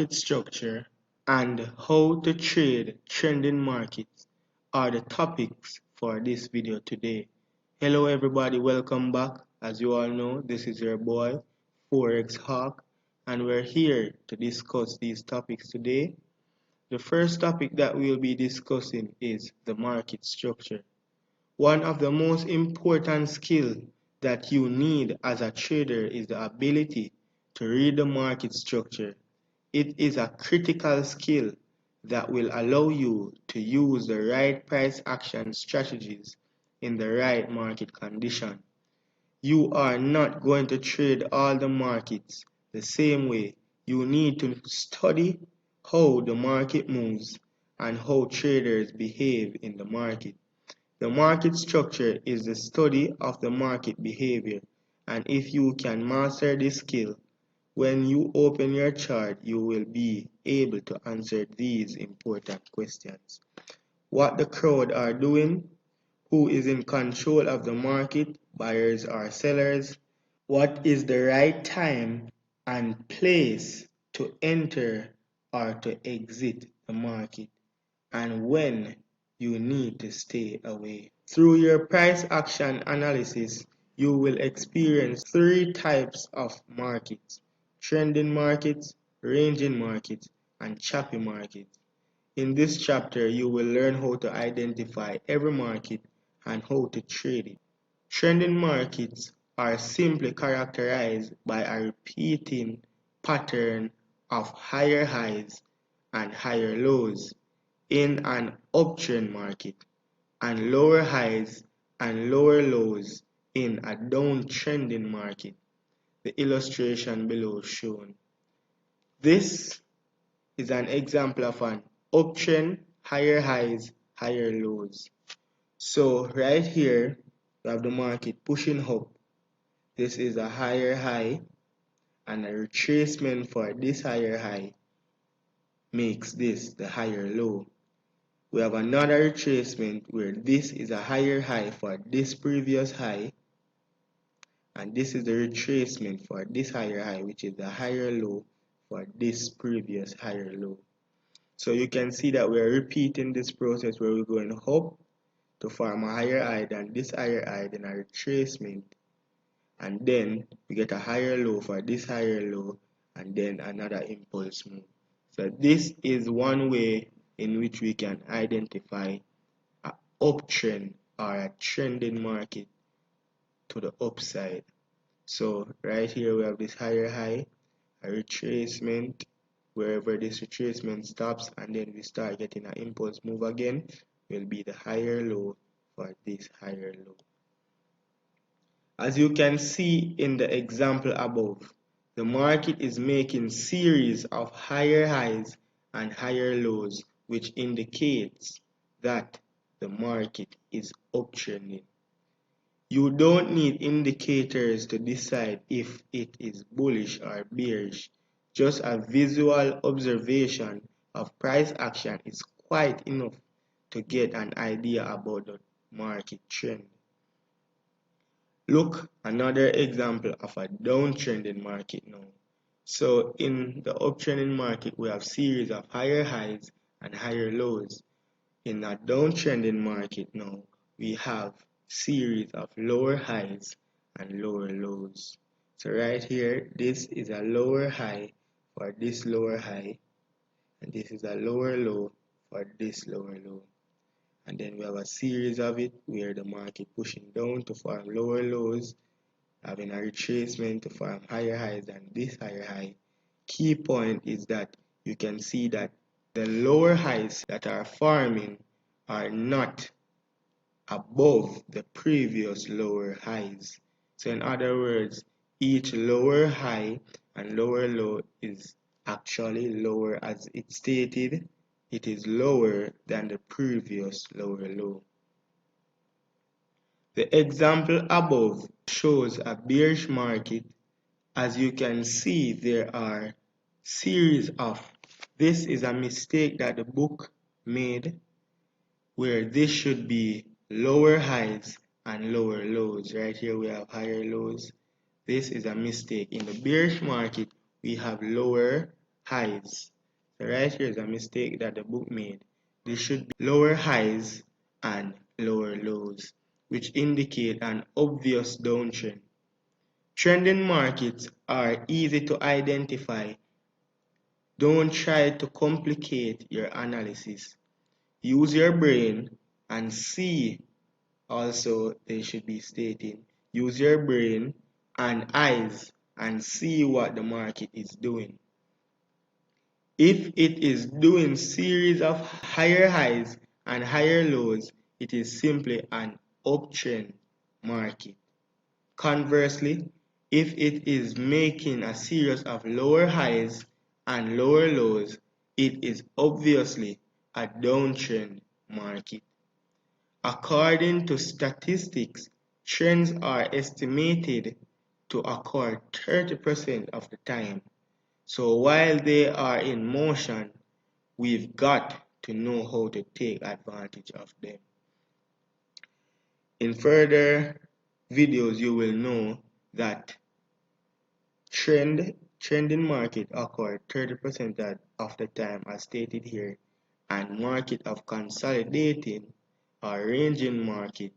market structure, and how to trade trending markets are the topics for this video today. Hello everybody, welcome back. As you all know, this is your boy Forex Hawk, and we're here to discuss these topics today. The first topic that we'll be discussing is the market structure. One of the most important skills that you need as a trader is the ability to read the market structure. It is a critical skill that will allow you to use the right price action strategies in the right market condition. You are not going to trade all the markets the same way. You need to study how the market moves and how traders behave in the market. The market structure is the study of the market behavior, and if you can master this skill, when you open your chart, you will be able to answer these important questions. What the crowd are doing, who is in control of the market, buyers or sellers, what is the right time and place to enter or to exit the market, and when you need to stay away. Through your price action analysis, you will experience three types of markets: trending markets, ranging markets, and choppy markets. In this chapter, you will learn how to identify every market and how to trade it. Trending markets are simply characterized by a repeating pattern of higher highs and higher lows in an uptrend market, and lower highs and lower lows in a downtrending market. The illustration below shown. This is an example of an uptrend, higher highs, higher lows. So right here, we have the market pushing up. This is a higher high, and a retracement for this higher high makes this the higher low. We have another retracement where this is a higher high for this previous high, and this is the retracement for this higher high, which is the higher low for this previous higher low. So you can see that we're repeating this process where we're going up to form a higher high, than this higher high, then a retracement, and then we get a higher low for this higher low, and then another impulse move. So this is one way in which we can identify an uptrend or a trending market to the upside. So right here we have this higher high, a retracement, wherever this retracement stops, and then we start getting an impulse move again, will be the higher low for this higher low. As you can see in the example above, the market is making series of higher highs and higher lows, which indicates that the market is uptrending. You don't need indicators to decide if it is bullish or bearish. Just a visual observation of price action is quite enough to get an idea about the market trend. Look, another example of a downtrending market now. So in the uptrending market, we have series of higher highs and higher lows. In a downtrending market now, we have series of lower highs and lower lows. So right here, this is a lower high for this lower high, and this is a lower low for this lower low. And then we have a series of it where the market pushing down to form lower lows, having a retracement to form higher highs than this higher high. Key point is that you can see that the lower highs that are forming are not above the previous lower highs. So in other words, each lower high and lower low is actually lower, as it stated. It is lower than the previous lower low. The example above shows a bearish market. As you can see, there are series of, this is a mistake that the book made, where this should be lower highs and lower lows. Right here we have higher lows. This is a mistake. In the bearish market, we have lower highs. So right here is a mistake that the book made. This should be lower highs and lower lows, which indicate an obvious downtrend. Trending markets are easy to identify. Don't try to complicate your analysis. Use your brain and see. Also, they should be stating, use your brain and eyes and see what the market is doing. If it is doing series of higher highs and higher lows, it is simply an uptrend market. Conversely, if it is making a series of lower highs and lower lows, it is obviously a downtrend market. According to statistics, trends are estimated to occur 30% of the time. So while they are in motion, we've got to know how to take advantage of them. In further videos, you will know that trending market occur 30% of the time as stated here, and market of consolidating or ranging market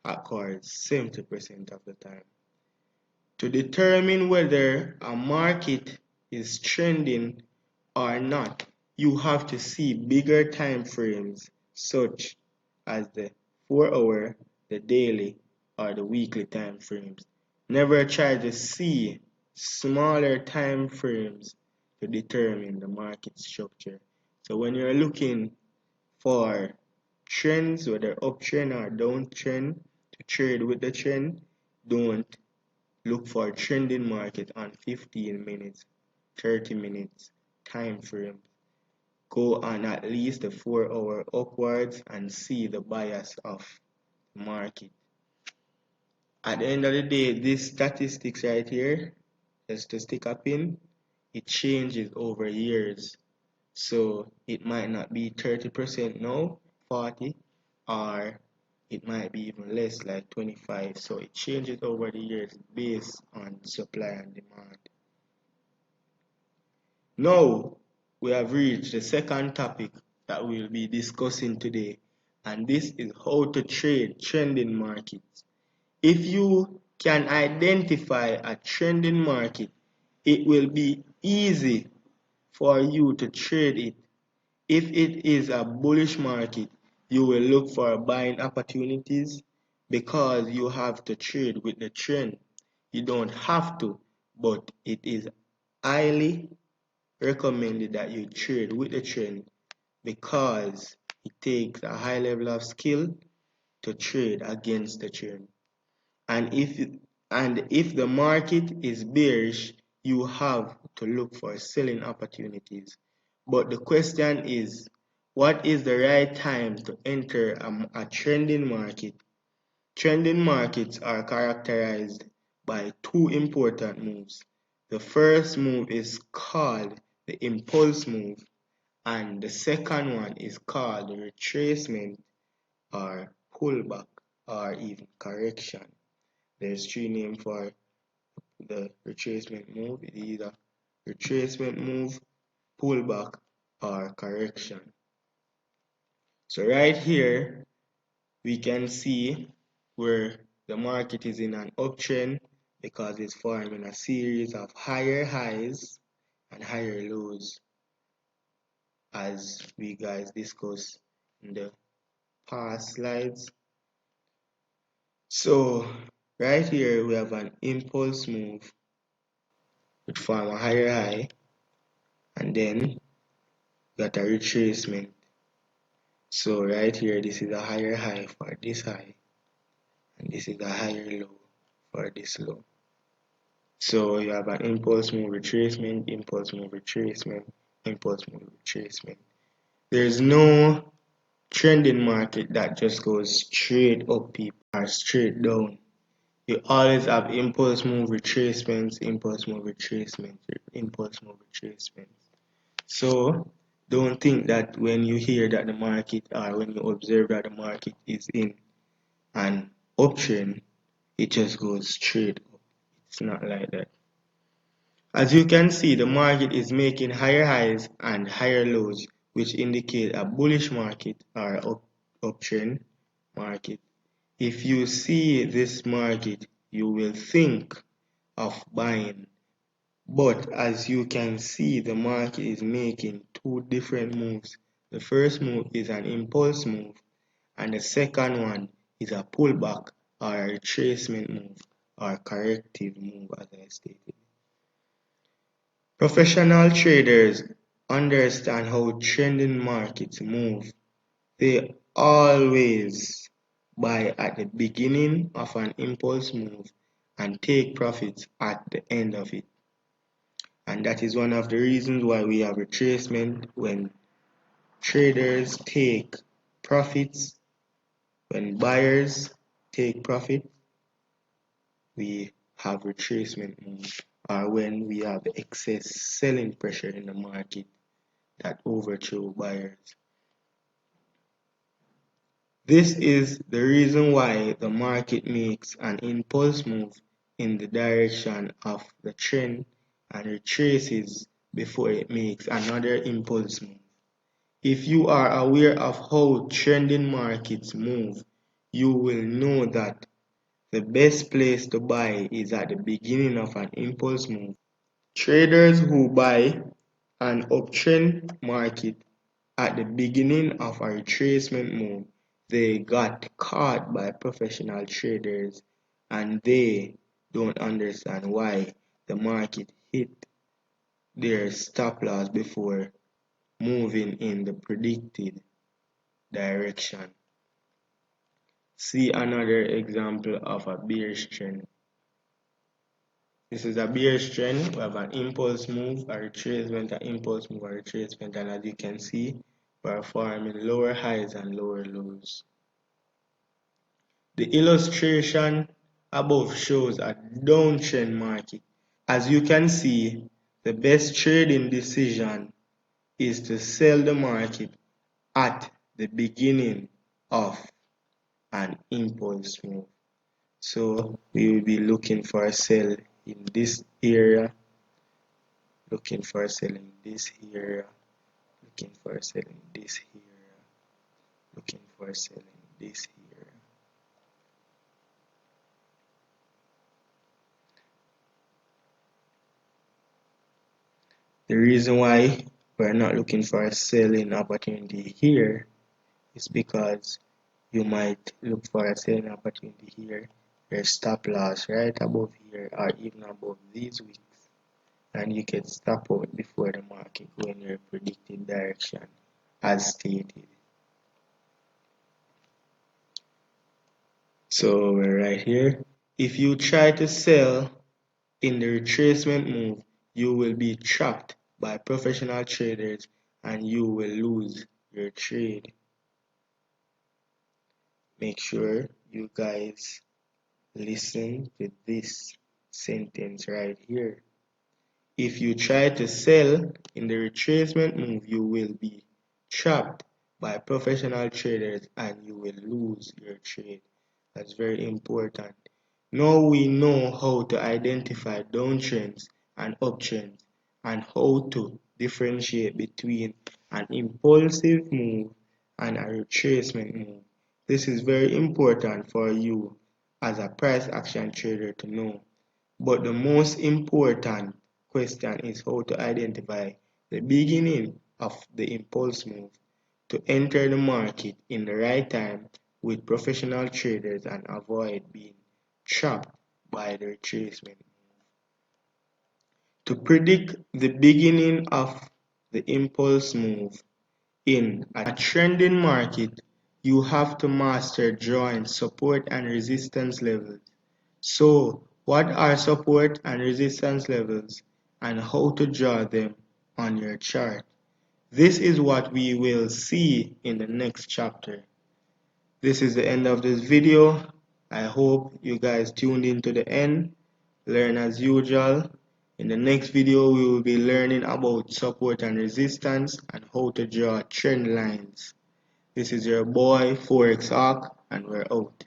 occurs 70% of the time. To determine whether a market is trending or not, you have to see bigger time frames such as the 4-hour, the daily, or the weekly time frames. Never try to see smaller time frames to determine the market structure. So when you're looking for trends, whether uptrend or downtrend, to trade with the trend, don't look for trending market on 15 minutes, 30 minutes time frame. Go on at least the 4-hour upwards and see the bias of the market. At the end of the day, these statistics right here, just to stick a pin, it changes over years. So it might not be 30% now, 40, or it might be even less, like 25. So it changes over the years based on supply and demand. Now we have reached the second topic that we'll be discussing today, and this is how to trade trending markets. If you can identify a trending market, it will be easy for you to trade it. If it is a bullish market, you will look for buying opportunities because you have to trade with the trend. You don't have to, but it is highly recommended that you trade with the trend because it takes a high level of skill to trade against the trend. And if the market is bearish, you have to look for selling opportunities. But the question is, what is the right time to enter a trending market? Trending markets are characterized by two important moves. The first move is called the impulse move, and the second one is called the retracement or pullback or even correction. There's three names for the retracement move. It is either retracement move, pullback, or correction. So right here, we can see where the market is in an uptrend because it's forming a series of higher highs and higher lows, as we guys discussed in the past slides. So right here we have an impulse move which form a higher high, and then got a retracement. So right here this is a higher high for this high, and this is a higher low for this low. So you have an impulse move retracement, impulse move retracement, impulse move retracement. There's no trending market that just goes straight up people or straight down. You always have impulse move retracements, impulse move retracements, impulse move retracements. So don't think that when you hear that the market or when you observe that the market is in an uptrend, it just goes straight up. It's not like that. As you can see, the market is making higher highs and higher lows, which indicate a bullish market or uptrend market. If you see this market, you will think of buying. But as you can see, the market is making two different moves. The first move is an impulse move, and the second one is a pullback or a retracement move or corrective move, as I stated. Professional traders understand how trending markets move. They always buy at the beginning of an impulse move and take profits at the end of it. And that is one of the reasons why we have retracement when traders take profits. When buyers take profit, we have retracement move, or when we have excess selling pressure in the market that overthrow buyers. This is the reason why the market makes an impulse move in the direction of the trend and retraces before it makes another impulse move. If you are aware of how trending markets move, you will know that the best place to buy is at the beginning of an impulse move. Traders who buy an uptrend market at the beginning of a retracement move, they got caught by professional traders and they don't understand why the market hit their stop loss before moving in the predicted direction. See another example of a bearish trend. This is a bearish trend. We have an impulse move, a retracement, an impulse move, a retracement, and as you can see, we are forming lower highs and lower lows. The illustration above shows a downtrend market. As you can see, the best trading decision is to sell the market at the beginning of an impulse move. So we will be looking for a sell in this area, looking for a sell in this area, looking for a sell in this area, looking for a sell in this area. The reason why we're not looking for a selling opportunity here is because you might look for a selling opportunity here, your stop loss right above here or even above these wicks, and you can stop out before the market go in your predicted direction as stated. So we're right here. If you try to sell in the retracement move, you will be trapped by professional traders and you will lose your trade. Make sure you guys listen to this sentence right here. If you try to sell in the retracement move, you will be trapped by professional traders and you will lose your trade. That's very important. Now we know how to identify downtrends and uptrends and how to differentiate between an impulsive move and a retracement move. This is very important for you as a price action trader to know. But the most important question is how to identify the beginning of the impulse move to enter the market in the right time with professional traders and avoid being trapped by the retracement. To predict the beginning of the impulse move in a trending market, you have to master drawing support and resistance levels. So, what are support and resistance levels and how to draw them on your chart? This is what we will see in the next chapter. This is the end of this video. I hope you guys tuned in to the end. Learn as usual. In the next video, we will be learning about support and resistance and how to draw trend lines. This is your boy Forex Hawk, and we're out.